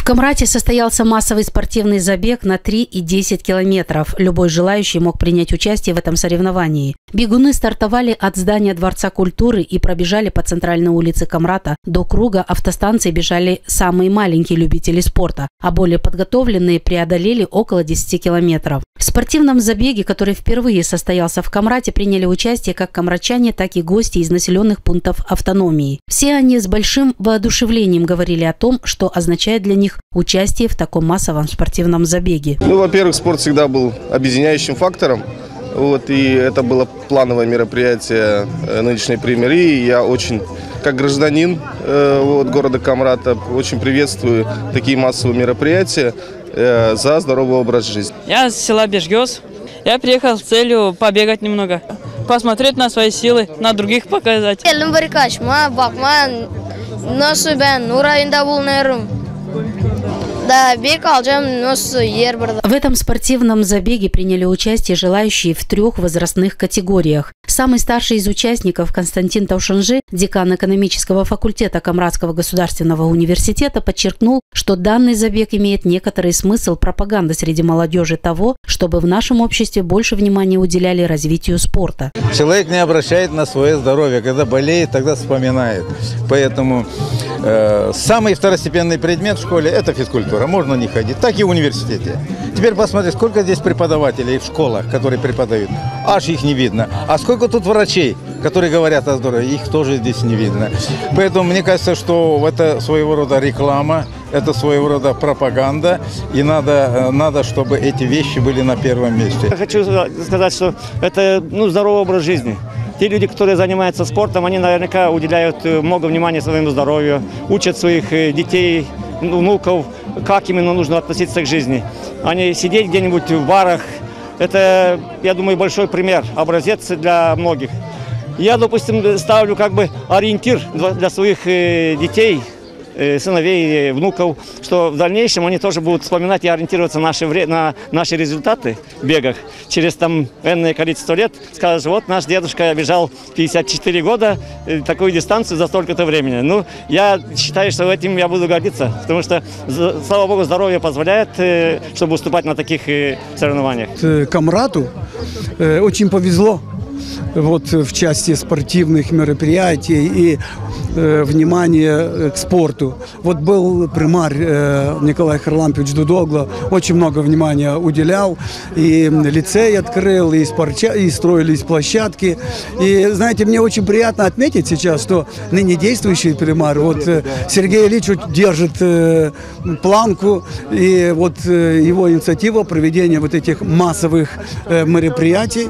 Камрате состоялся массовый спортивный забег на 3 и 10 километров. Любой желающий мог принять участие в этом соревновании. Бегуны стартовали от здания Дворца культуры и пробежали по центральной улице Камрата. До круга автостанции бежали самые маленькие любители спорта, а более подготовленные преодолели около 10 километров. В спортивном забеге, который впервые состоялся в Камрате, приняли участие как камратчане, так и гости из населенных пунктов автономии. Все они с большим воодушевлением говорили о том, что означает для них участие в таком массовом спортивном забеге. Во-первых, спорт всегда был объединяющим фактором. И это было плановое мероприятие нынешней премьеры. Я очень, как гражданин города Камрата, очень приветствую такие массовые мероприятия за здоровый образ жизни. Я с села Бежгёз. Я приехал с целью побегать немного, посмотреть на свои силы, на других показать. В этом спортивном забеге приняли участие желающие в 3 возрастных категориях. Самый старший из участников, Константин Таушанжи, декан экономического факультета Камратского государственного университета, подчеркнул, что данный забег имеет некоторый смысл пропаганды среди молодежи того, чтобы в нашем обществе больше внимания уделяли развитию спорта. Человек не обращает на свое здоровье. Когда болеет, тогда вспоминает. Поэтому самый второстепенный предмет в школе – это физкультура. Можно не ходить. Так и в университете. Теперь посмотри, сколько здесь преподавателей в школах, которые преподают. Аж их не видно. А сколько тут врачей, которые говорят о здоровье, их тоже здесь не видно. Поэтому мне кажется, что это своего рода реклама, это своего рода пропаганда. И надо, чтобы эти вещи были на первом месте. Я хочу сказать, что это здоровый образ жизни. Те люди, которые занимаются спортом, они наверняка уделяют много внимания своему здоровью, учат своих детей, внуков, как именно нужно относиться к жизни. А не сидеть где-нибудь в барах. Это, я думаю, большой пример, образец для многих. Я, допустим, ставлю ориентир для своих детей, сыновей, внуков, что в дальнейшем они тоже будут вспоминать и ориентироваться на наши результаты в бегах. Через энное количество лет скажут, вот наш дедушка бежал 54 года такую дистанцию за столько-то времени. Я считаю, что этим я буду гордиться, потому что, слава богу, здоровье позволяет, чтобы выступать на таких соревнованиях. Камрату очень повезло в части спортивных мероприятий и внимание к спорту. Был примар Николай Харлампович Дудогло, очень много внимания уделял, и лицей открыл, и строились площадки. И, знаете, мне очень приятно отметить сейчас, что ныне действующий примар, Сергей Ильич держит планку, и его инициатива проведения этих массовых мероприятий.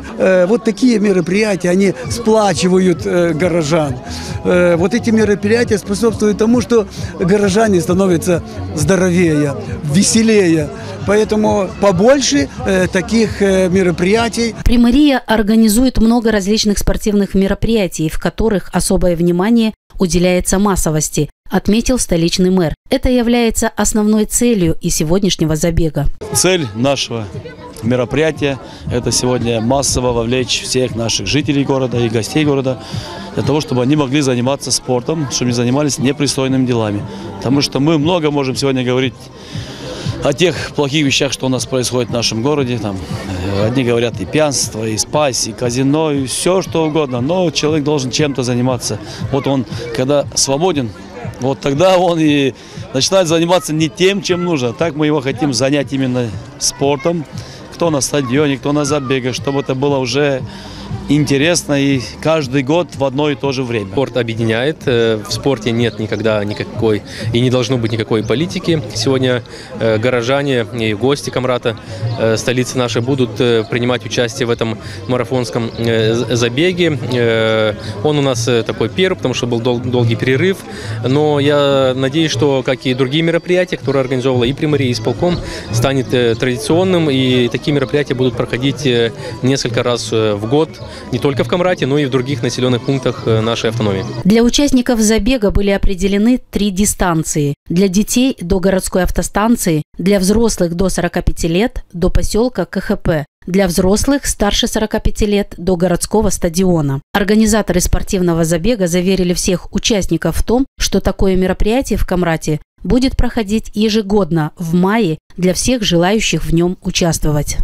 Такие мероприятия, они сплачивают горожан. Эти мероприятия способствуют тому, что горожане становятся здоровее, веселее. Поэтому побольше таких мероприятий. Примария организует много различных спортивных мероприятий, в которых особое внимание уделяется массовости, отметил столичный мэр. Это является основной целью и сегодняшнего забега. Цель нашего мероприятия – это сегодня массово вовлечь всех наших жителей города и гостей города для того, чтобы они могли заниматься спортом, чтобы не занимались непристойными делами. Потому что мы много можем сегодня говорить о тех плохих вещах, что у нас происходит в нашем городе. Одни говорят и пьянство, и спайс, и казино, и все что угодно. Но человек должен чем-то заниматься. Он, когда свободен, тогда он и начинает заниматься не тем, чем нужно. Так мы его хотим занять именно спортом. Кто на стадионе, кто на забегах, чтобы это было уже интересно и каждый год в одно и то же время. Спорт объединяет. В спорте нет никогда никакой и не должно быть никакой политики. Сегодня горожане и гости Камрата, столицы нашей, будут принимать участие в этом марафонском забеге. Он у нас такой первый, потому что был долгий перерыв. Но я надеюсь, что, как и другие мероприятия, которые организовывала и Примария, и исполком, станет традиционным. И такие мероприятия будут проходить несколько раз в год. Не только в Камрате, но и в других населенных пунктах нашей автономии. Для участников забега были определены 3 дистанции. Для детей до городской автостанции, для взрослых до 45 лет до поселка КХП, для взрослых старше 45 лет до городского стадиона. Организаторы спортивного забега заверили всех участников в том, что такое мероприятие в Камрате будет проходить ежегодно в мае для всех желающих в нем участвовать.